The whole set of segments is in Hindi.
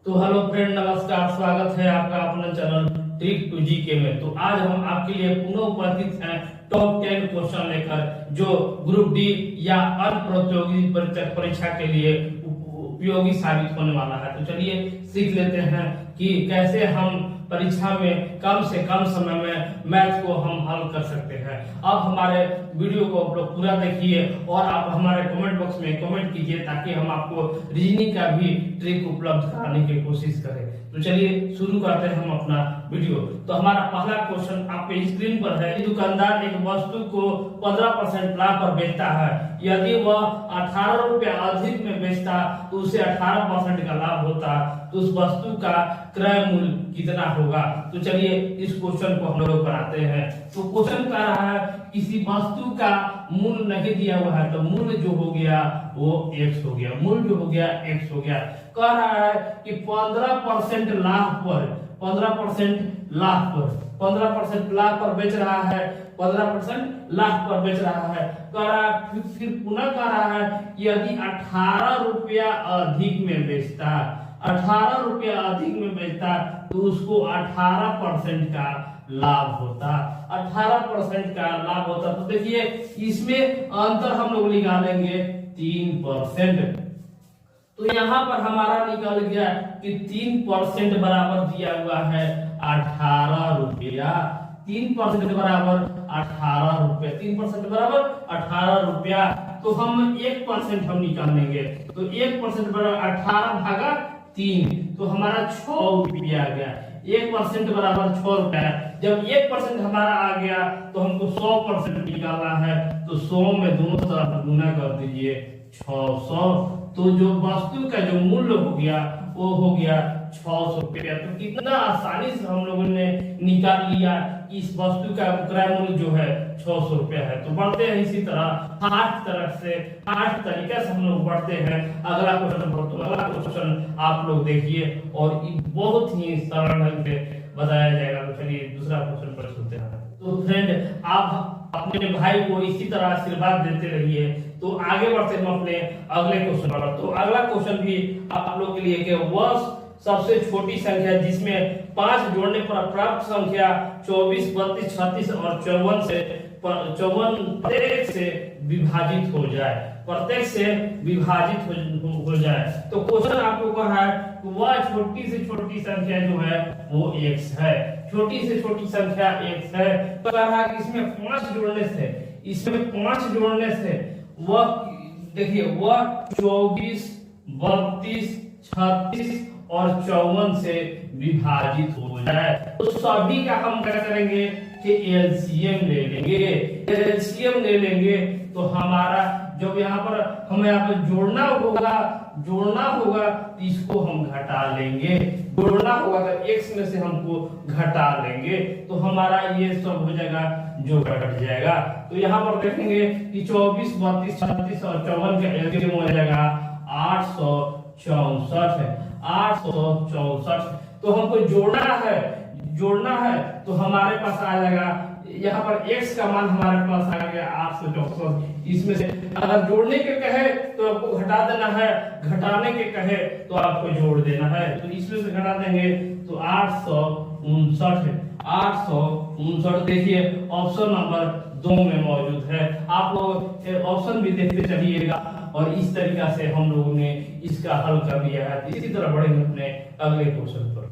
तो हेलो फ्रेंड, नमस्कार। स्वागत है आपका अपना चैनल ट्रिक टू जीके में। तो आज हम आपके लिए पुनः उपस्थित हैं टॉप 10 क्वेश्चन लेकर, जो ग्रुप डी या अन्य प्रतियोगी परीक्षा के लिए उपयोगी साबित होने वाला है। तो चलिए सीख लेते हैं कि कैसे हम परीक्षा में कम से कम समय में मैथ को हम हल कर सकते हैं। अब हमारे वीडियो को आप लोग पूरा देखिए और आप हमारे कमेंट बॉक्स में कमेंट कीजिए ताकि हम आपको रीजनिंग का भी ट्रिक उपलब्ध कराने की कोशिश करें। तो चलिए शुरू करते हैं हम अपना वीडियो। तो हमारा पहला क्वेश्चन आपके स्क्रीन पर है। दुकानदार एक वस्तु को 15% लाभ पर बेचता है। यदि वह 18 रुपया अधिक में बेचता तो उसे 18% का लाभ होता, तो उस वस्तु का क्रय मूल्य कितना होगा। तो चलिए इस क्वेश्चन को हम लोग बनाते हैं। तो क्वेश्चन कह रहा है किसी वस्तु का मूल्य नहीं दिया हुआ है, तो मूल्य जो हो गया वो x हो गया। मूल्य जो हो गया x हो गया। कह रहा है कि 15% लाभ पर 15% लाभ पर बेच रहा है। 15% लाभ पर बेच रहा है। कह रहा है फिर पुनः कह रहा है यदि 18 रुपया अधिक में बेचता, 18 रुपया अधिक में बेचता तो उसको 18% का लाभ होता। 18% का लाभ होता। तो देखिए इसमें अंतर हम लोग निकालेंगे 3%। तो यहाँ पर हमारा निकल गया कि 3% बराबर दिया हुआ है 18 रुपया। 3% बराबर 18 रुपया। 3% बराबर 18 रुपया। तो हम 1% हम निकालेंगे। तो 1% बराबर 18 भागा 3, तो हमारा 6 रुपया आ गया। 1% बराबर 6 रुपया। जब 1% हमारा आ गया तो हमको 100% निकालना है। तो 100 में दोनों तरफ गुना कर दीजिए 600। तो जो वस्तु का जो मूल्य हो गया वो हो गया 600 रुपया। तो कितना आसानी से हम लोगों ने निकाल लिया कि इस वस्तु का क्रय मूल्य जो है 600 रुपया है। तो बढ़ते हैं इसी तरह 8 तरीके से हम लोग बढ़ते हैं। अगला क्वेश्चन आप लोग देखिए और बहुत ही सरल ढंग से बताया जाएगा। तो चलिए दूसरा क्वेश्चन पर चलते हैं। तो फ्रेंड, आप अपने भाई को इसी तरह आशीर्वाद देते रहिए। तो आगे बढ़ते हैं हम अपने अगले क्वेश्चन पर। तो अगला क्वेश्चन भी आप लोग के लिए कि वह सबसे छोटी संख्या जिसमें 5 जोड़ने पर प्राप्त संख्या 24, 32, 36 और 54 प्रत्येक से विभाजित हो जाए। प्रत्येक से विभाजित हो जाए। तो क्वेश्चन आपको कहा है कि वह छोटी से छोटी संख्या जो है वो x है। छोटी से छोटी संख्या x है। तो कह रहा है कि इसमें 5 जोड़ने से वह देखिए वह 24, 32, 36 और 54 से विभाजित हो जाए। तो सभी का हम क्या करेंगे कि एलसीएम ले लेंगे। एलसीएम ले लेंगे तो हमारा जब यहाँ पर जोड़ना होगा तो इसको हम घटा लेंगे। जोड़ना होगा तो x में से हमको घटा लेंगे तो हमारा ये सब हो जाएगा जो घट जाएगा। तो यहाँ पर देखेंगे कि 24, 32, 36 और 54 का एलसीएम हो जाएगा 864 है। 864। तो हमको जोड़ना है तो हमारे पास आ जाएगा यहाँ पर x का मान हमारे पास आ गया 864। इसमें से अगर जोड़ने के कहे तो आपको घटा देना है, घटाने के कहे तो आपको जोड़ देना है। तो इसमें से घटा देंगे तो 859 है। 859 देखिए ऑप्शन नंबर 2 में मौजूद है। आप लोग ऑप्शन भी देखते चलिएगा और इस तरीका से हम लोगों ने इसका हल कर लिया है। इसी तरह बढ़ेंगे अपने अगले क्वेश्चन पर।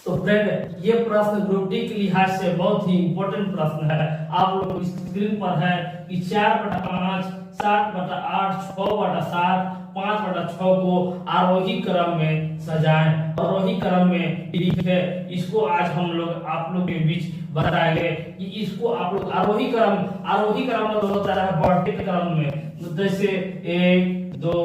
तो फ्रेंड, ये प्रश्न ग्रुप डी के लिहाज से बहुत ही इंपॉर्टेंट प्रश्न है। आप लोग स्क्रीन पर है कि 4/5, 7/8, 6/7, 5/6 को आरोही क्रम में सजाएं। आरोही क्रम में लिखें। इसको आज हम लोग आप लोग के बीच बताएंगे कि इसको आप लोग आरोही क्रम में होता है बढ़ते क्रम में। जैसे 1, 2,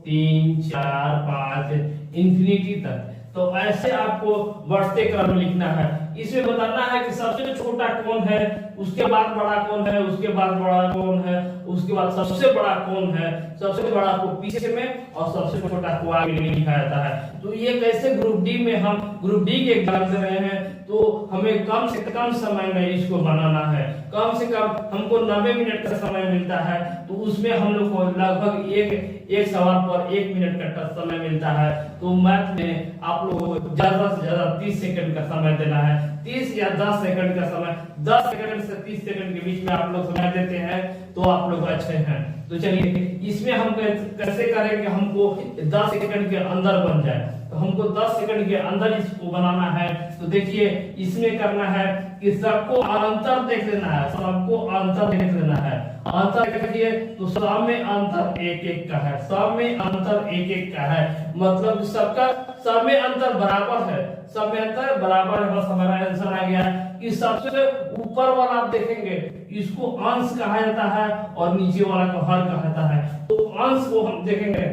3, 4, 5 इंफिनिटी तक। तो ऐसे आपको बढ़ते क्रम में लिखना है। इसमें बताना है कि सबसे छोटा कौन है, उसके बाद बड़ा कौन है, उसके बाद बड़ा कौन है, उसके बाद सबसे बड़ा कौन है, सबसे बड़ा को पीछे में और सबसे छोटा को आगे लिखा जाता है। तो ये कैसे ग्रुप डी में हम ग्रुप डी के एग्जाम दे रहे हैं, तो हमें कम से कम समय में इसको बनाना है। कम से कम हमको 90 मिनट का समय मिलता है, तो उसमें हम लोग को लगभग एक सवाल पर 1 मिनट का समय मिलता है। तो मैथ में आप लोगों को ज्यादा से ज्यादा 30 सेकंड का समय देना है। 30 या 10 सेकंड का समय, 10 सेकंड से 30 सेकंड के बीच में आप लोग समय देते हैं तो आप लोग अच्छे हैं। तो चलिए इसमें हम कैसे करेंगे, हमको 10 सेकंड के अंदर बन जाए, तो हमको 10 सेकंड के अंदर इसको बनाना है। तो देखिए इसमें करना है कि सबको अंतर देख लेना है, सबको अंतर देख लेना है। अंतर देखिए तो सब में अंतर 1-1 का है, सब में अंतर 1-1 का है, मतलब सबका सब में अंतर बराबर है, सब में अंतर बराबर है। बस हमारा आंसर आ गया कि सबसे ऊपर वाला आप देखेंगे इसको अंश कहा जाता है और नीचे वाला को हर कहा जाता है। तो अंश को हम देखेंगे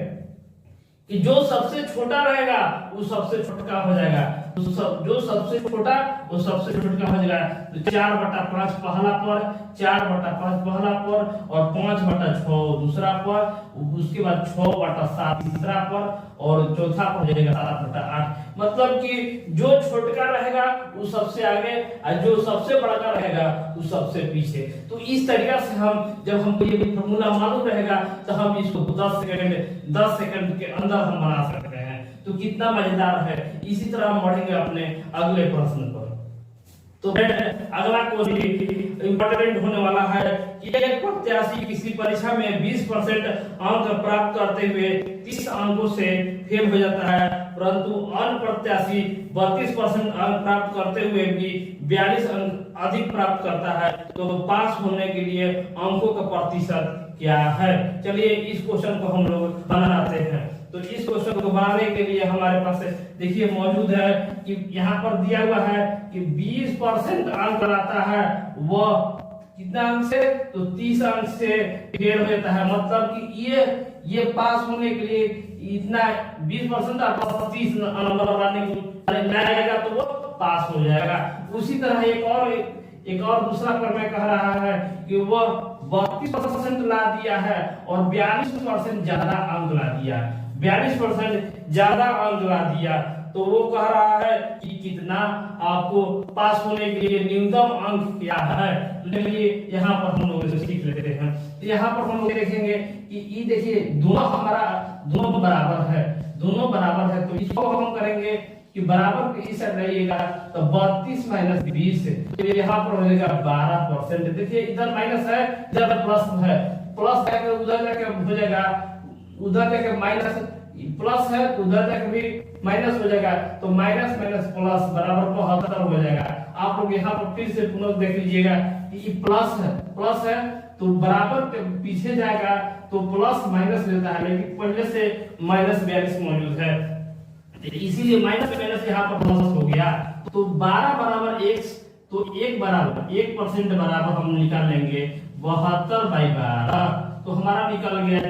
कि जो सबसे छोटा रहेगा वो सबसे छोटा हो जाएगा, तो जो सबसे छोटा वो सबसे छोटा हो जाएगा। तो 4/5 पहला पर, 4/5 पहला पर और 5/6 दूसरा पर, उसके बाद 6/7 तीसरा पर और चौथा पर हो जाएगा 7/8। मतलब कि जो छोटा रहेगा वो सबसे आगे और जो सबसे बड़ा रहेगा वो सबसे पीछे। तो इस तरीके से हम जब हमको ये फॉर्मूला मालूम रहेगा तो हम इसको 10 सेकंड के अंदर हम बना सकते हैं। तो कितना मजेदार है। इसी तरह हम बढ़ेंगे अपने अगले प्रश्न पर। तो अगला क्वेश्चन इंपॉर्टेंट होने वाला है कि एक प्रत्याशी किसी परीक्षा में 20% अंक प्राप्त करते हुए 30 अंकों से फेल हो जाता है, परंतु अन्य प्रत्याशी 32% अंक प्राप्त करते हुए भी 42 अंक अधिक प्राप्त करता है, तो पास होने के लिए अंकों का प्रतिशत क्या है। चलिए इस क्वेश्चन को हम लोग बनाते हैं। तो इस क्वेश्चन को बनाने के लिए हमारे पास देखिए मौजूद है कि यहाँ पर दिया हुआ है कि 20% अंक लाता है वह कितना अंक से, तो 30 अंक से फेल हो जाता है। मतलब कि ये पास होने के लिए इतना 20% आपका 30 नंबर लाएगा तो वो पास हो जाएगा। उसी तरह एक और दूसरा प्रमेय कह रहा है कि वह 32% ला दिया है और 42% ज्यादा अंक ला दिया, 42% ज्यादा अंक ला दिया, तो वो कह रहा है कि कितना आपको पास होने के लिए न्यूनतम अंक क्या है। तो चलिए यहाँ पर हम लोग सीख लेते हैं। तो यहाँ पर हम लोग देखेंगे कि ये देखिए दोनों बराबर है, दोनों बराबर है। तो इसको हम करेंगे कि बराबर के इस साइड रहिएगा तो 32 माइनस 20, तो यहाँ पर हो जाएगा 12%। देखिए इधर माइनस है, इधर प्लस है, प्लस जाकर उधर जाकर हो जाएगा, उधर जाकर माइनस, प्लस है उधर जाकर भी माइनस हो जाएगा, तो माइनस माइनस प्लस बराबर 75 हो जाएगा। आप लोग यहाँ पर फिर से पुनः देख लीजिएगा कि ये प्लस है तो बराबर के पीछे जाएगा तो प्लस माइनस लेता है, लेकिन पहले से माइनस 42 मौजूद है, इसीलिए माइनस माइनस यहाँ पर प्लस हो गया। तो 12 बराबर 1, तो 1 बराबर 1% बराबर हम निकाल लेंगे 72/12, तो हमारा निकल गया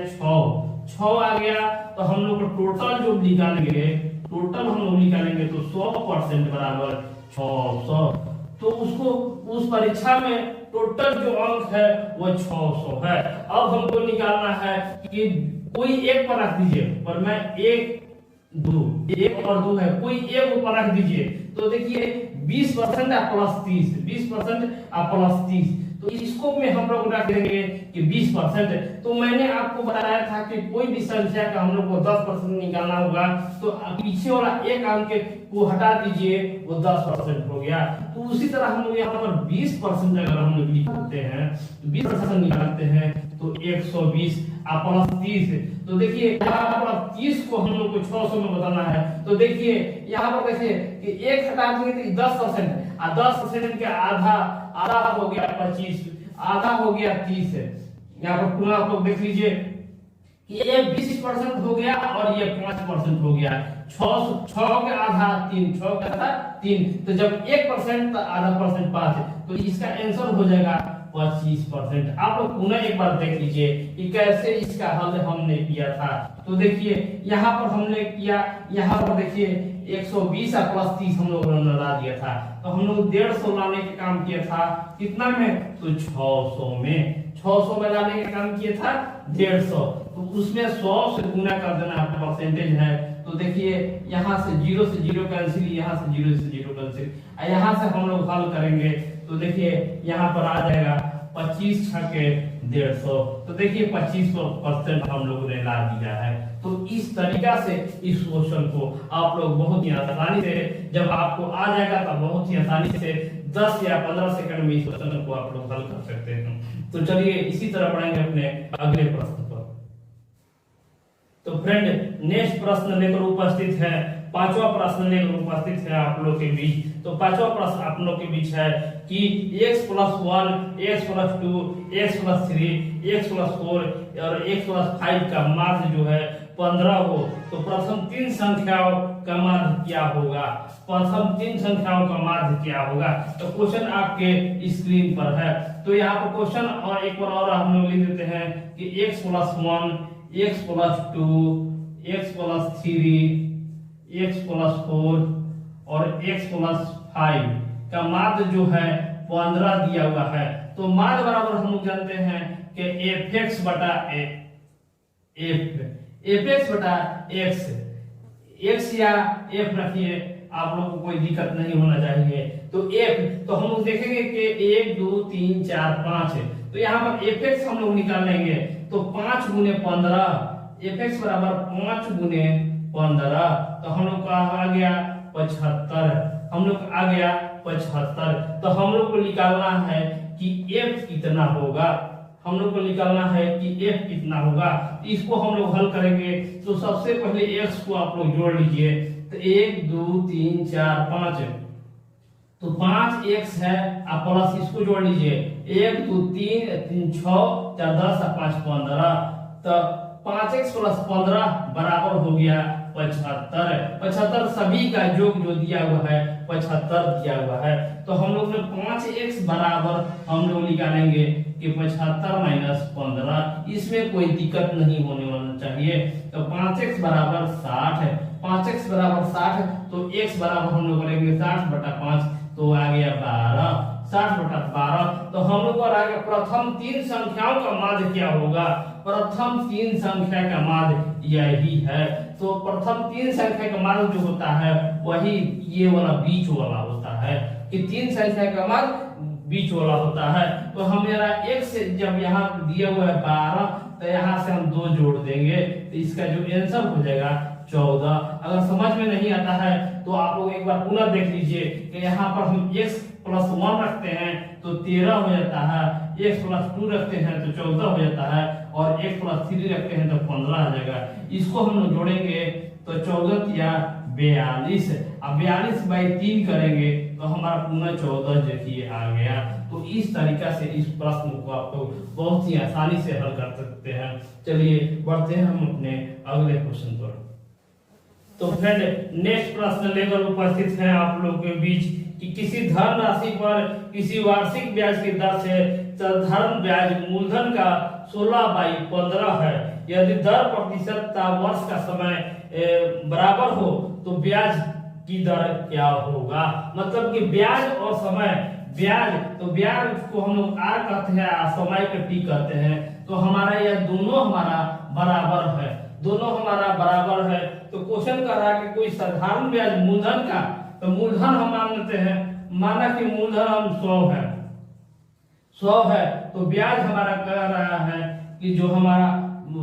6 आ गया। तो हम लोग टोटल जो निकालेंगे, टोटल हम लोग निकालेंगे तो 100% बराबर 600। तो उसको उस परीक्षा में टोटल जो अंक है वो 600 है। अब हमको निकालना है कि कोई एक पर रख दीजिए, पर मैं 1 और 2 है, कोई एक ऊपर रख दीजिए। तो देखिए 20% आप प्लस 30, 20% आप प्लस 30, तो इसको में हम लोग रख देंगे कि 20%। तो मैंने आपको बताया था कि कोई भी संख्या का हम लोग को 10% निकालना होगा, तो पीछे वाला एक अंक को हटा दीजिए, वो 10% हो गया। तो उसी तरह हम लोग यहाँ पर 20% अगर हम लोग निकालते हैं, 20% निकालते हैं तो 120 प्लस 30, तो देखिए यहाँ पर 30 को हम लोग को 600 में बताना है। तो देखिए यहाँ पर देखिए कि 1 हटा देंगे तो 10%, और 10% के आधा हो गया 25, आधा हो गया 30। यहाँ पर पुनः आप लोग देख लीजिए ये 20% हो गया और ये 5% हो गया। 6 के आधा 3, 6 का आधा 3, तो जब 1% तो आधा परसेंट 5, तो इसका आंसर हो जाएगा 25%। आप लोग पुनः एक बार देख लीजिए कि कैसे इसका हल हमने किया था। तो देखिए यहाँ पर हमने किया, यहाँ पर देखिए 120 और प्लस 30 हम लोगों ने ला दिया था, तो हम लोग 150 लाने का काम किया था। कितना में? तो 600 में, 600 में लाने का काम किया था 150, तो उसमें 100 से गुना कर देना आपका परसेंटेज है। तो देखिए यहाँ से 0 से 0 कैंसिल, यहाँ से 0 से 0 कैंसिल, यहाँ से हम लोग हल करेंगे तो देखिए यहाँ पर आ जाएगा 25 छके 150। तो देखिए 25% हम लोगों ने ला दिया है। तो इस तरीका से इस क्वेश्चन को आप लोग बहुत ही आसानी से, जब आपको आ जाएगा तब बहुत ही आसानी से 10 या 15 सेकंड में इस क्वेश्चन को आप लोग हल कर सकते हैं। तो चलिए इसी तरह पढ़ेंगे अपने अगले प्रश्न पर। तो फ्रेंड नेक्स्ट प्रश्न लेकर उपस्थित है, पांचवा प्रश्न लेकर उपस्थित है आप लोग के बीच। तो पांचवा प्रश्न आप लोग के बीच है कि x+1, x+2, x+3, x+4 और x+5 का माध्य जो है 15 हो, तो प्रथम तीन संख्याओं का माध्य क्या होगा? प्रथम तीन संख्याओं का माध्य क्या होगा? तो क्वेश्चन आपके स्क्रीन पर है। तो यहाँ पर क्वेश्चन और एक बार और हम लोग लिख देते हैं कि x+1, x+2, x+3, x+4 और x+5 का माध्य जो है 15 दिया हुआ है। तो माध्य बराबर हम लोग जानते हैं कि fx बटा fx बटा x या f रखिए, आप लोगों को कोई दिक्कत नहीं होना चाहिए। तो f, तो हम लोग देखेंगे कि 1 2 3 4 5 है, तो यहाँ पर fx हम लोग निकाल लेंगे। तो 5 गुने 15, fx बराबर 5 गुने 15, तो हम लोग का आ गया 75, हम लोग आ गया 75। तो हम लोग को निकालना है कि f कितना होगा, हम लोग को निकालना है कि f कितना होगा। इसको हम लोग हल करेंगे। तो सबसे पहले x को आप लोग जोड़ लीजिए। तो 1 2 3 4 5, तो 5x है, आप प्लस इसको जोड़ लीजिए। 1 2 3 3 6 4 10 5 15, तो 5x + 15 बराबर हो गया 75। 75 सभी का योग जो दिया हुआ है 75 दिया हुआ है। तो हम लोग ने 5x बराबर हम लोग निकालेंगे कि 75 - 15, इसमें कोई दिक्कत नहीं होने वाला चाहिए। तो 5x बराबर 60 है, 5x बराबर 60, तो x बराबर हम लोग करेंगे 60/5, तो आ गया 12, 60/12। तो हम लोग को आ गया प्रथम तीन संख्याओं का माध्य क्या होगा? प्रथम तीन संख्या का माध्य यही है। तो प्रथम तीन संख्या का माध्य जो होता है वही ये वाला बीच वाला होता है, कि तीन संख्या का माध्य बीच वाला होता है। तो हमारा x जब यहाँ दिया हुआ है 12, तो यहाँ से हम 2 जोड़ देंगे, तो इसका जो आंसर हो जाएगा 14। अगर समझ में नहीं आता है तो आप लोग एक बार पुनः देख लीजिए कि यहाँ पर हम x+1 रखते हैं तो 13 हो जाता है, x+2 रखते हैं तो 14 हो जाता है, और x+3 रखते हैं तो 15 आ जाएगा। इसको हम लोग जोड़ेंगे तो 14 या 42, अब 42/3 करेंगे तो हमारा पुनः 14 देखिए आ गया। तो इस तरीका से इस प्रश्न को आप लोग बहुत ही आसानी से हल कर सकते हैं। चलिए बढ़ते हैं हम अपने अगले क्वेश्चन पर। तो फ्रेंड नेक्स्ट प्रश्न लेकर उपस्थित है आप लोग के बीच कि किसी धन राशि पर किसी वार्षिक ब्याज की दर से साधारण ब्याज मूलधन का 16/15 है। यदि दर प्रतिशतता वर्ष का समय बराबर हो तो ब्याज की दर क्या होगा? मतलब कि ब्याज और समय, ब्याज तो ब्याज को हम लोग आर कहते हैं और समय को टी कहते हैं। तो हमारा यह दोनों हमारा बराबर है, दोनों हमारा बराबर है। तो क्वेश्चन कर रहा है कि कोई साधारण ब्याज मूलधन का, तो मूलधन हम मान लेते हैं, माना कि मूलधन हम 100 है, तो ब्याज हमारा कह रहा है कि जो हमारा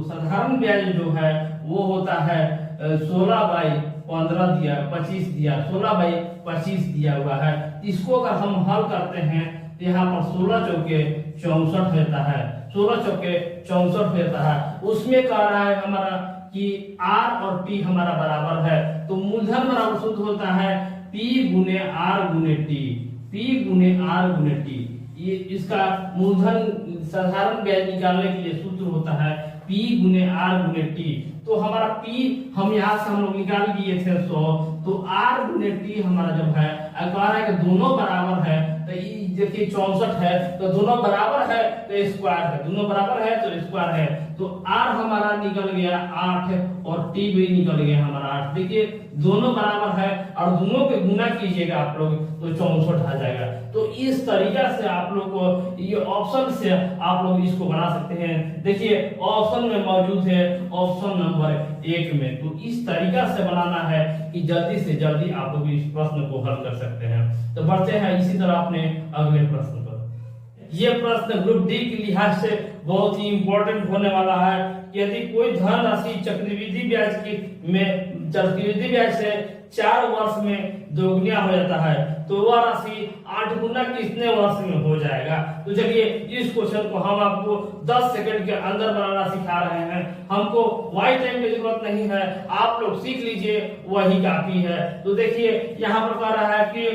साधारण ब्याज जो है वो होता है 16/15 दिया, 25 दिया, 16/25 दिया हुआ है। इसको अगर हम हल करते हैं तो यहाँ पर 16 चौके 64 होता है, 16 चौके 64 होता है। उसमें कह रहा है हमारा कि R और T हमारा बराबर है, तो मूलधन बराबर सूत्र होता है P गुने R गुने T, P गुने R गुने T। ये इसका मूलधन साधारण ब्याज निकालने के लिए सूत्र होता है P गुने R गुने T। तो हमारा P हम यहाँ से हम लोग निकाल दिए थे 100, तो R गुने T हमारा जब है, कह रहा है कि दोनों बराबर है, तो ये देखिए 64 है, तो दोनों बराबर है तो स्क्वायर है, दोनों बराबर है तो स्क्वायर है। तो r हमारा निकल गया 8 और t भी निकल गया हमारा 8। देखिए दोनों बराबर है और दोनों के गुना कीजिएगा आप लोग तो 64 आ जाएगा। तो इस तरीका से आप लोग को ये ऑप्शन से आप लोग इसको बना सकते हैं। देखिए ऑप्शन में मौजूद है ऑप्शन नंबर 1 में। तो इस तरीका से बनाना है कि जल्दी से जल्दी आप लोग इस प्रश्न को हल कर सकते हैं। तो बढ़ते हैं इसी तरह अपने अगले प्रश्न पर। ये प्रश्न ग्रुप डी के लिहाज से बहुत ही इंपॉर्टेंट होने वाला है। यदि कोई धनराशि चक्रवृद्धि ब्याज से 4 वर्ष में दोगुना हो जाता है तो वह राशि 8 गुना कितने वर्ष में हो जाएगा। तो चलिए इस क्वेश्चन को हम आपको 10 सेकंड के अंदर बनाना सिखा रहे हैं। हमको वाई टाइम की जरूरत नहीं है, आप लोग सीख लीजिए वही काफी है। तो देखिए यहाँ पर कह रहा है कि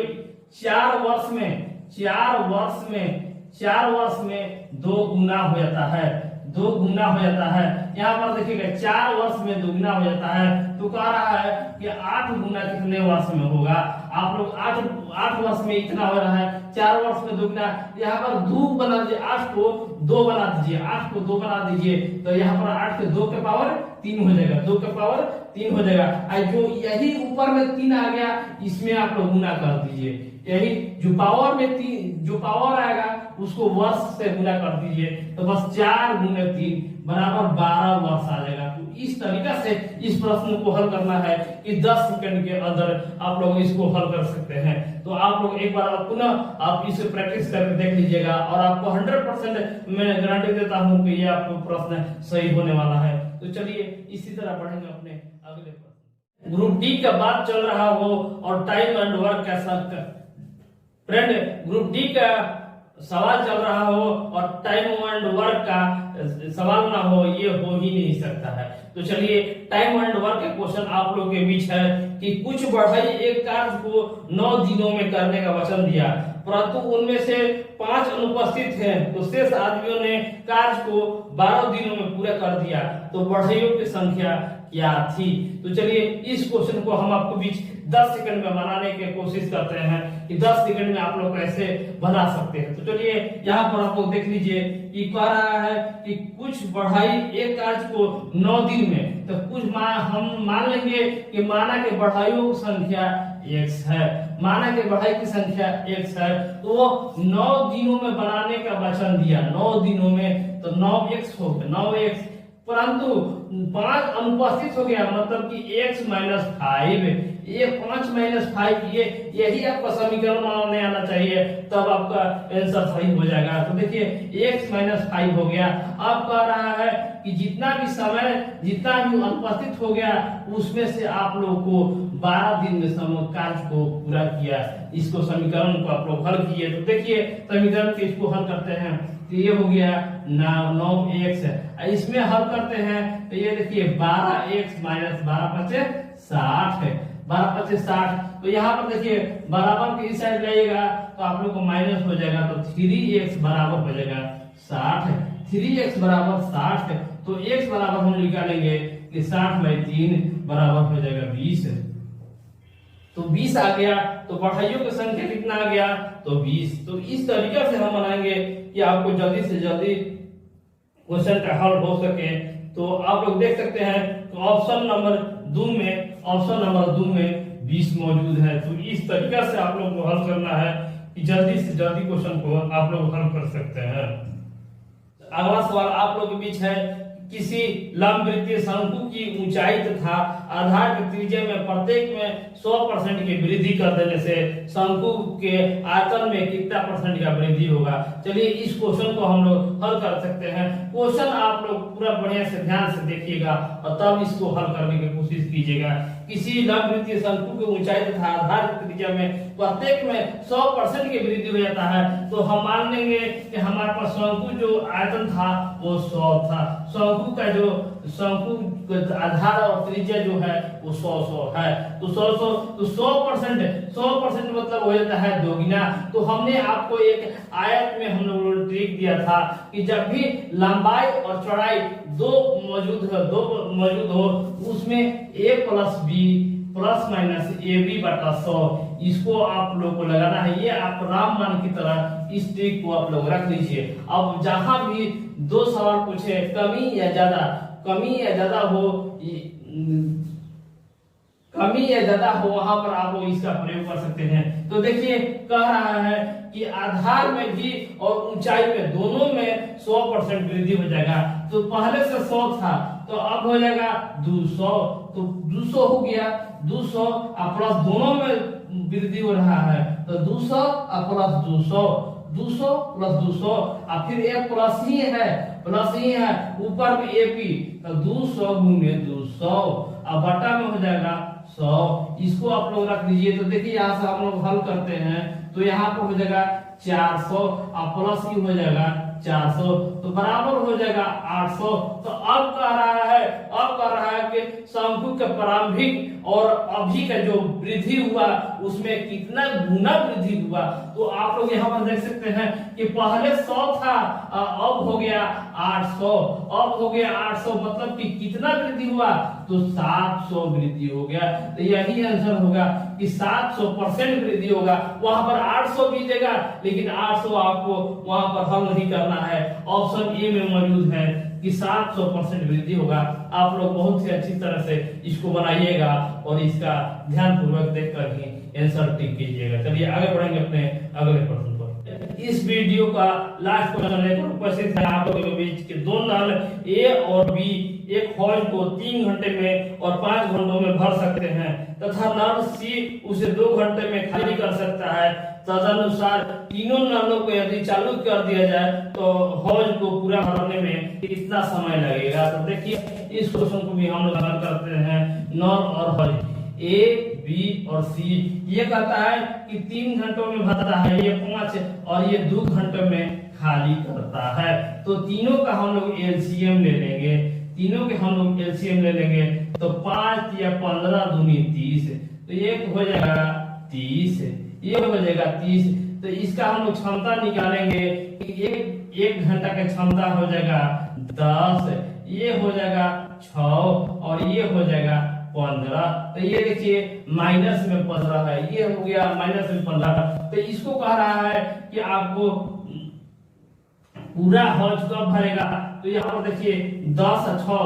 4 वर्ष में 2 गुना हो जाता है, 2 गुना हो जाता है। यहाँ पर देखिएगा 4 वर्ष में 2 गुना हो जाता है। तो कह रहा है कि 8 गुना कितने वर्ष में होगा। आप लोग 8 वर्ष में इतना हो रहा है, 4 वर्ष में 2 गुना। यहाँ पर 2 बना दीजिए, 8 को 2 बना दीजिए, 8 को 2 बना दीजिए। तो यहाँ पर 8 के 2 के पावर 3 हो जाएगा, 2 के पावर 3 हो जाएगा। जो यही ऊपर में 3 आ गया इसमें आप लोग गुना कर दीजिए। यही जो पावर में 3 जो पावर आएगा उसको वर्ष से गुना कर दीजिए। तो बस 4 गुने 3 बराबर 12 वर्ष आ जाएगा। तो इस तरीका से इस प्रश्न को हल करना है कि 10 सेकंड के अंदर आप लोग इसको हल कर सकते हैं। तो आप लोग एक बार पुनः आप इसे प्रैक्टिस करके देख लीजिएगा और आपको 100% मैं गारंटी देता हूं कि ये आपको प्रश्न सही होने वाला है। तो चलिए इसी तरह बढ़ेंगे अपने अगले प्रश्न। ग्रुप डी का बात चल रहा हो और टाइम एंड वर्क का फ्रेंड ग्रुप डी का सवाल चल रहा हो और टाइम एंड वर्क का सवाल ना हो, ये हो ही नहीं सकता है। तो चलिए टाइम एंड वर्क के क्वेश्चन आप लोग के बीच है कि कुछ बढ़ई एक कार्य को 9 दिनों में करने का वचन दिया, परंतु उनमें से 5 अनुपस्थित हैं। तो शेष आदमियों ने कार्य को 12 दिनों में पूरा कर दिया। तो बढ़इयों की संख्या क्या थी। तो चलिए इस क्वेश्चन को हम आपको बीच 10 सेकंड में बनाने की कोशिश करते हैं कि 10 सेकंड में आप लोग कैसे बना सकते हैं। तो चलिए यहाँ पर आप लोग देख लीजिए कि कह रहा है कि कुछ बढ़ाई एक कार्य को 9 दिन में। तो कुछ हम मान लेंगे कि माना के बढ़ाइयों की संख्या x है, माना के बढ़ाई की संख्या x है। तो वो 9 दिनों में बनाने का वचन दिया, 9 दिनों में। तो 9x हो गया, 9x, परंतु 5 अनुपस्थित हो गया, मतलब कि x - 5। ये 5 - 5 यही आपका समीकरण बनाने आना चाहिए, तब आपका आंसर सही हो जाएगा। तो देखिए x - 5 हो गया। अब कह रहा है कि जितना भी अनुपस्थित हो गया उसमें से आप लोग को 12 दिन में कार्य को पूरा किया। इसको समीकरण को आप लोग हल किए। तो देखिए समीकरण से इसको हल करते हैं तो ये हो गया 9x है। इसमें हल करते हैं तो ये देखिए 12x - 12 × 60 है, 12 × 60। तो यहाँ पर देखिए बराबर के इस साइड लाइएगा तो आप लोग को माइनस हो जाएगा। तो 3x बराबर हो जाएगा 60 है, 3x बराबर 60 है। तो x बराबर हम निकालेंगे कि 60/3 बराबर हो जाएगा 20 है। तो 20 आ गया। तो बढ़ाइयों की संख्या कितना आ गया तो 20। तो इस तरीके से हम बनाएंगे कि आपको जल्दी से जल्दी क्वेश्चन का हल हो सके। तो आप लोग देख सकते हैं तो ऑप्शन नंबर 2 में 20 मौजूद है। तो इस तरीके से आप लोग को हल करना है कि जल्दी से जल्दी क्वेश्चन को आप लोग हल कर सकते हैं। अगला सवाल आप लोग के बीच है, किसी लंबवृत्तीय शंकु की ऊंचाई तथा आधार की त्रिज्या में प्रत्येक में 100% की वृद्धि कर देने से शंकु के आयतन में कितना % का वृद्धि होगा। चलिए इस क्वेश्चन को हम लोग हल कर सकते हैं। क्वेश्चन आप लोग पूरा बढ़िया से ध्यान से देखिएगा और तब इसको हल करने की कोशिश कीजिएगा। किसी लंबवृत्तीय शंकु की ऊंचाई तथा आधार की त्रिज्या में प्रत्येक में 100% की वृद्धि हो जाता है। तो हम मान लेंगे कि हमारे पास शंकु जो आयतन था वो 100 था। शंकु का जो आधार और त्रिज्या जो है वो 100 है। तो 100% मतलब हो जाता है 2 गुना। तो हमने आपको एक आयत में हम लोगों ने ट्रिक दिया था कि जब भी लंबाई और चौड़ाई दो मौजूद हो उसमें a + b plus minus AB बटा 100, इसको आप लोग को लगाना है। ये आप रामबाण की तरह इस ट्रिक को आप लोग रख लीजिए। अब जहां भी दो सवाल पूछे कमी या ज्यादा हो वहां पर आप लोग इसका प्रयोग कर सकते हैं। तो देखिए कह रहा है कि आधार में भी और ऊंचाई में दोनों में 100% वृद्धि हो जाएगा। तो पहले से 100 था तो अब हो जाएगा 200, तो 200 हो गया। 200 और प्लस दोनों में वृद्धि हो रहा है, तो 200 और प्लस 200, 200 प्लस 200 और फिर एक प्लस ही है ऊपर में AP, तो 200 गुने 200 और बटा में हो जाएगा 100। इसको आप लोग रख दीजिए। तो देखिए यहाँ से हम लोग हल करते हैं तो यहाँ पर हो जाएगा 400 और प्लस ही हो जाएगा 400, तो बराबर हो जाएगा 800। तो अब कह रहा है कि शंकु के प्रारंभिक और अभी का जो वृद्धि हुआ उसमें कितना गुना वृद्धि हुआ। तो आप लोग यहाँ पर देख सकते हैं कि पहले 100 था, अब हो गया 800, मतलब कि कितना वृद्धि हुआ, तो 700 वृद्धि हो गया। तो यही आंसर होगा कि 700% वृद्धि होगा। वहां पर 800 भी देगा, लेकिन 800 आपको वहां पर हल नहीं करना है। ऑप्शन ए में मौजूद है कि 700% वृद्धि होगा। आप लोग बहुत ही अच्छी तरह से इसको बनाइएगा और इसका ध्यान पूर्वक देखकर ही आंसर टिक कीजिएगा। चलिए आगे बढ़ेंगे अपने अगले प्रश्न पर। इस वीडियो का लास्ट क्वेश्चन है, उपस्थित है आप लोगों के बीच के दो नल ए और बी एक हौज को 3 घंटे में और 5 घंटों में भर सकते हैं तथा नल सी उसे 2 घंटे में खाली कर सकता है। तदनुसार तीनों नलों को यदि चालू कर दिया जाए तो हौज को पूरा भरने में कितना समय लगेगा। तो देखिए इस क्वेश्चन को भी हम लोग हल करते हैं। नल और हौज A, B और C, ये कहता है कि 3 घंटों में भरता है, ये 5 और ये 2 घंटों में खाली करता है। तो तीनों का हम लोग LCM ले लेंगे। तो 5 या 15 दूनी 30, तो एक हो जाएगा 30, ये हो जाएगा 30। तो इसका हम लोग क्षमता निकालेंगे। एक घंटा का क्षमता हो जाएगा 10, ये हो जाएगा 6 और ये हो जाएगा 15। तो ये देखिए माइनस में 15 है, ये हो गया माइनस में 15। तो इसको कह रहा है कि आपको पूरा हौज कब भरेगा। तो यहाँ पर देखिए 10 6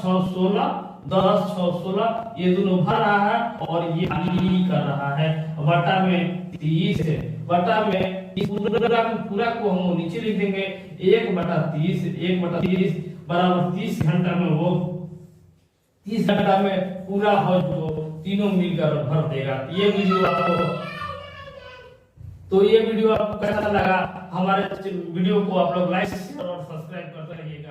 16, 10 6 16, ये दोनों भर रहा है और ये कर रहा है। बटा में 30, बटा में पूरा को हम नीचे लिख देंगे 1/30 बराबर 30 घंटा में वो 30 घंटा में पूरा हौज को तीनों मिलकर भर देगा। ये वीडियो आपको कैसा लगा? हमारे वीडियो को आप लोग लाइक और सब्सक्राइब करते रहिएगा।